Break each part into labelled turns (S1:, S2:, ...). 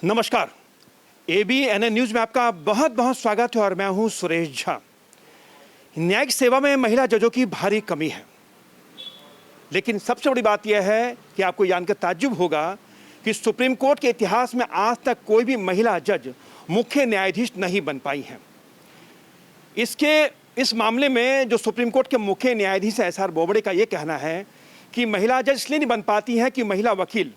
S1: नमस्कार। ABNN news में आपका बहुत बहुत स्वागत है और मैं हूं सुरेश झा। न्यायिक सेवा में महिला जजों की भारी कमी है, लेकिन सबसे बड़ी बात यह है कि आपको जानकर ताज्जुब होगा कि सुप्रीम कोर्ट के इतिहास में आज तक कोई भी महिला जज मुख्य न्यायाधीश नहीं बन पाई हैं। इस मामले में जो सुप्रीम कोर्ट के मुख्य न्यायाधीश SR बोबड़े का ये कहना है कि महिला जज इसलिए नहीं बन पाती हैं कि महिला वकील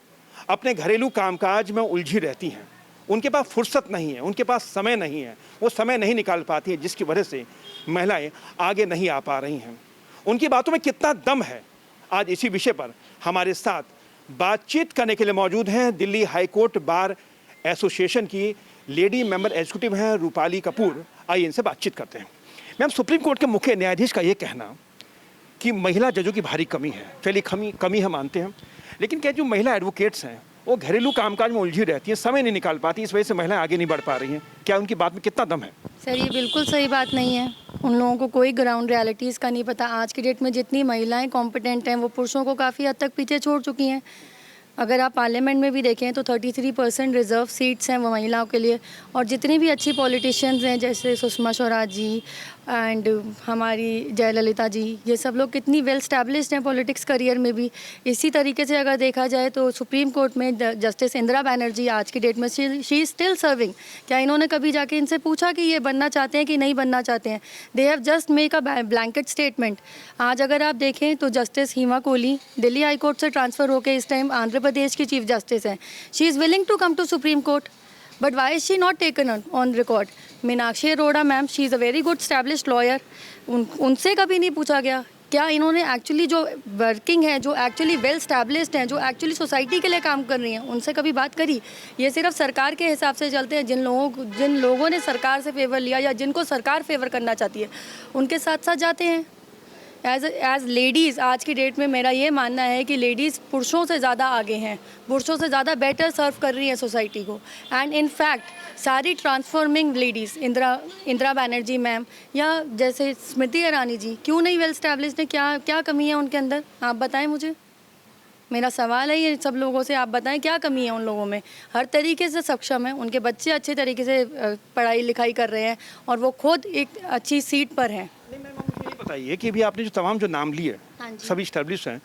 S1: अपने घरेलू कामकाज में उलझी रहती हैं, उनके पास फुर्सत नहीं है, उनके पास समय नहीं है, वो समय नहीं निकाल पाती है, जिसकी वजह से महिलाएं आगे नहीं आ पा रही हैं। उनकी बातों में कितना दम है, आज इसी विषय पर हमारे साथ बातचीत करने के लिए मौजूद हैं Delhi high court bar association की लेडी मेंबर एग्जीक्यूटिव हैं रूपाली कपूर। आइए इनसे बातचीत करते हैं। मैम, सुप्रीम कोर्ट के मुख्य न्यायाधीश का ये कहना कि महिला जजों की भारी कमी है, चलिए कमी हम मानते हैं, लेकिन क्या जो महिला एडवोकेट्स हैं वो घरेलू कामकाज में उलझी रहती हैं, समय नहीं निकाल पाती, इस वजह से महिलाएं आगे नहीं बढ़ पा रही हैं। क्या उनकी बात में कितना दम है?
S2: सर, ये बिल्कुल सही बात नहीं है। उन लोगों को कोई ग्राउंड रियलिटीज़ का नहीं पता। आज की डेट में जितनी महिलाएं कॉम्पिटेंट हैं वो पुरुषों को काफ़ी हद तक पीछे छोड़ चुकी हैं। अगर आप पार्लियामेंट में भी देखें तो 33% रिजर्व सीट्स हैं वो महिलाओं के लिए, और जितनी भी अच्छी पॉलिटिशियंस हैं जैसे सुषमा स्वराज जी एंड हमारी जयललिता जी, ये सब लोग कितनी वेल स्टैब्लिश्ड हैं पॉलिटिक्स करियर में भी। इसी तरीके से अगर देखा जाए तो सुप्रीम कोर्ट में जस्टिस इंदिरा बनर्जी आज की डेट में शी इज़ स्टिल सर्विंग। क्या इन्होंने कभी जाके इनसे पूछा कि ये बनना चाहते हैं कि नहीं बनना चाहते हैं? They have just make a blanket statement. आज अगर आप देखें तो justice Hima Kohli Delhi high court से ट्रांसफ़र होकर इस टाइम आंध्र प्रदेश की चीफ जस्टिस हैं। She is willing to come to supreme court, but why is she not taken on record? Meenakshi Arora ma'am, she is a very good established lawyer, उनसे कभी नहीं पूछा गया क्या इन्होंने एक्चुअली जो वर्किंग है, जो एक्चुअली वेल स्टैब्लिश्ड हैं, जो एक्चुअली सोसाइटी के लिए काम कर रही हैं, उनसे कभी बात करी? ये सिर्फ सरकार के हिसाब से चलते हैं। जिन लोगों ने सरकार से फेवर लिया या जिनको सरकार फेवर करना चाहती है उनके साथ साथ जाते हैं। एज लेडीज़ आज की डेट में मेरा ये मानना है कि लेडीज़ पुरुषों से ज़्यादा आगे हैं, पुरुषों से ज़्यादा बेटर सर्व कर रही हैं सोसाइटी को। एंड इन फैक्ट सारी transforming ladies, Indira Banerjee ma'am या जैसे स्मृति ईरानी जी, क्यों नहीं वेल स्टैब्लिश्ड है? क्या कमी है उनके अंदर? आप बताएं मुझे। मेरा सवाल है ये सब लोगों से, आप बताएं क्या कमी है उन लोगों में? हर तरीके से सक्षम है, उनके बच्चे अच्छे तरीके से पढ़ाई लिखाई कर रहे हैं और वो खुद एक अच्छी सीट पर हैं।
S1: बताइए कि अभी आपने जो तमाम जो नाम लिए सभी स्टैब्लिश हैं,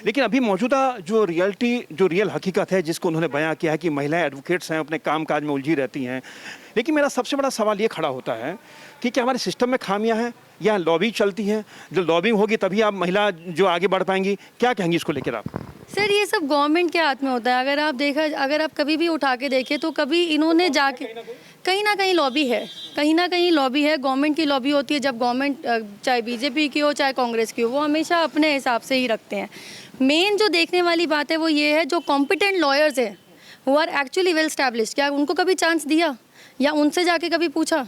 S1: लेकिन अभी मौजूदा जो रियल हकीकत है जिसको उन्होंने बयां किया है कि महिलाएं एडवोकेट्स हैं, अपने कामकाज में उलझी रहती हैं, लेकिन मेरा सबसे बड़ा सवाल ये खड़ा होता है कि क्या हमारे सिस्टम में खामियां हैं या लॉबी चलती है? जो लॉबिंग होगी तभी आप महिला जो आगे बढ़ पाएंगी। क्या कहेंगी इसको लेकर आप?
S2: सर, ये सब गवर्नमेंट के हाथ में होता है। अगर आप कभी भी उठा के देखें तो कभी इन्होंने जाके कहीं ना कहीं लॉबी है, गवर्नमेंट की लॉबी होती है। जब गवर्नमेंट चाहे बीजेपी की हो चाहे कांग्रेस की हो, वो हमेशा अपने हिसाब से ही रखते हैं। मेन जो देखने वाली बात है वो ये है, जो कॉम्पिटेंट लॉयर्स हैं who are actually well established, क्या उनको कभी चांस दिया या उनसे जाके कभी पूछा?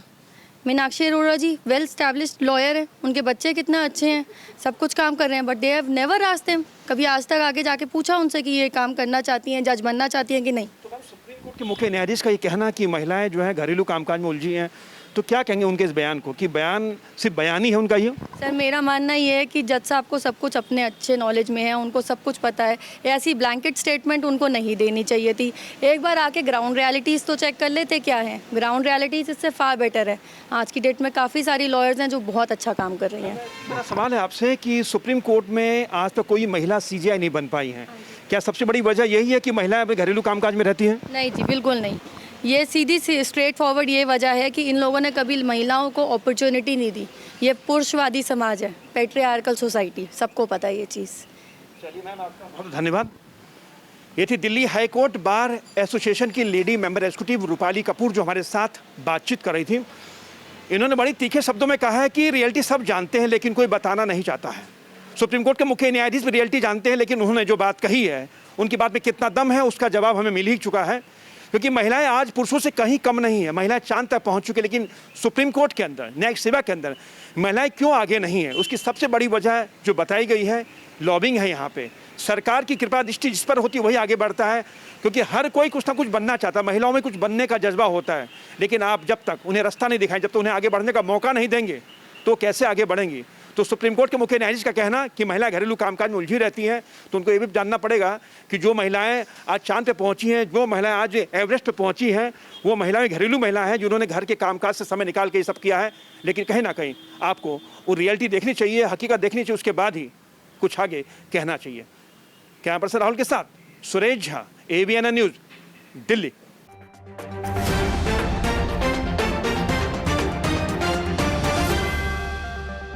S2: मीनाक्षी अरोड़ा जी वेल स्टैब्लिश्ड लॉयर है, उनके बच्चे कितना अच्छे हैं, सब कुछ काम कर रहे हैं, but they have never asked them. कभी आज तक आगे जाके पूछा उनसे कि ये काम करना चाहती हैं, जज बनना चाहती हैं कि नहीं?
S1: तो सुप्रीम कोर्ट के मुख्य न्यायाधीश का ये कहना कि महिलाएं जो है घरेलू कामकाज में उलझी हैं, तो क्या कहेंगे उनके इस बयान को कि बयान सिर्फ बयान ही है उनका? ये
S2: सर, मेरा मानना ये है कि जज साहब को सब कुछ अपने अच्छे नॉलेज में है, उनको सब कुछ पता है। ऐसी ब्लैंकेट स्टेटमेंट उनको नहीं देनी चाहिए थी। एक बार आके ग्राउंड रियलिटीज़ तो चेक कर लेते क्या है। ग्राउंड रियलिटीज़ इससे फार बेटर है। आज की डेट में काफ़ी सारी लॉयर्स हैं जो बहुत अच्छा काम कर रही हैं।
S1: मेरा सवाल है आपसे कि सुप्रीम कोर्ट में आज तक कोई महिला CJI नहीं बन पाई हैं, क्या सबसे बड़ी वजह यही है कि महिलाएं घरेलू कामकाज में रहती हैं? नहीं
S2: जी, बिल्कुल नहीं। ये सीधी स्ट्रेट फॉरवर्ड ये वजह है कि इन लोगों ने कभी महिलाओं को अपॉर्चुनिटी नहीं दी। ये पुरुषवादी समाज है, पैट्रियार्कल सोसाइटी, सबको पता है ये चीज़।
S1: चलिए मैम, आपका बहुत धन्यवाद। ये थी Delhi high court bar association की lady member executive Rupali Kapoor जो हमारे साथ बातचीत कर रही थी। इन्होंने बड़ी तीखे शब्दों में कहा है कि रियलिटी सब जानते हैं लेकिन कोई बताना नहीं चाहता है। सुप्रीम कोर्ट के मुख्य न्यायाधीश भी रियलिटी जानते हैं, लेकिन उन्होंने जो बात कही है उनकी बात में कितना दम है उसका जवाब हमें मिल ही चुका है, क्योंकि महिलाएं आज पुरुषों से कहीं कम नहीं है। महिलाएं चांद तक पहुंच चुकी है, लेकिन सुप्रीम कोर्ट के अंदर, न्यायिक सेवा के अंदर महिलाएं क्यों आगे नहीं है, उसकी सबसे बड़ी वजह जो बताई गई है लॉबिंग है। यहाँ पे सरकार की कृपा दृष्टि जिस पर होती है वही आगे बढ़ता है, क्योंकि हर कोई कुछ ना कुछ बनना चाहता है, महिलाओं में कुछ बनने का जज्बा होता है, लेकिन आप जब तक उन्हें रास्ता नहीं दिखाएं, जब तक उन्हें आगे बढ़ने का मौका नहीं देंगे तो कैसे आगे बढ़ेंगी। तो सुप्रीम कोर्ट के मुख्य न्यायाधीश का कहना कि महिला घरेलू कामकाज में उलझी रहती हैं, तो उनको ये भी जानना पड़ेगा कि जो महिलाएं आज चांद पे पहुंची हैं, जो महिलाएं आज एवरेस्ट पे पहुंची हैं, वो महिलाएं घरेलू महिला हैं जिन्होंने घर के कामकाज से समय निकाल के ये सब किया है। लेकिन कहीं ना कहीं आपको वो रियलिटी देखनी चाहिए, हकीकत देखनी चाहिए, उसके बाद ही कुछ आगे कहना चाहिए। कैमरा पर्सन राहुल के साथ सुरेश झा, ABN न्यूज़, दिल्ली।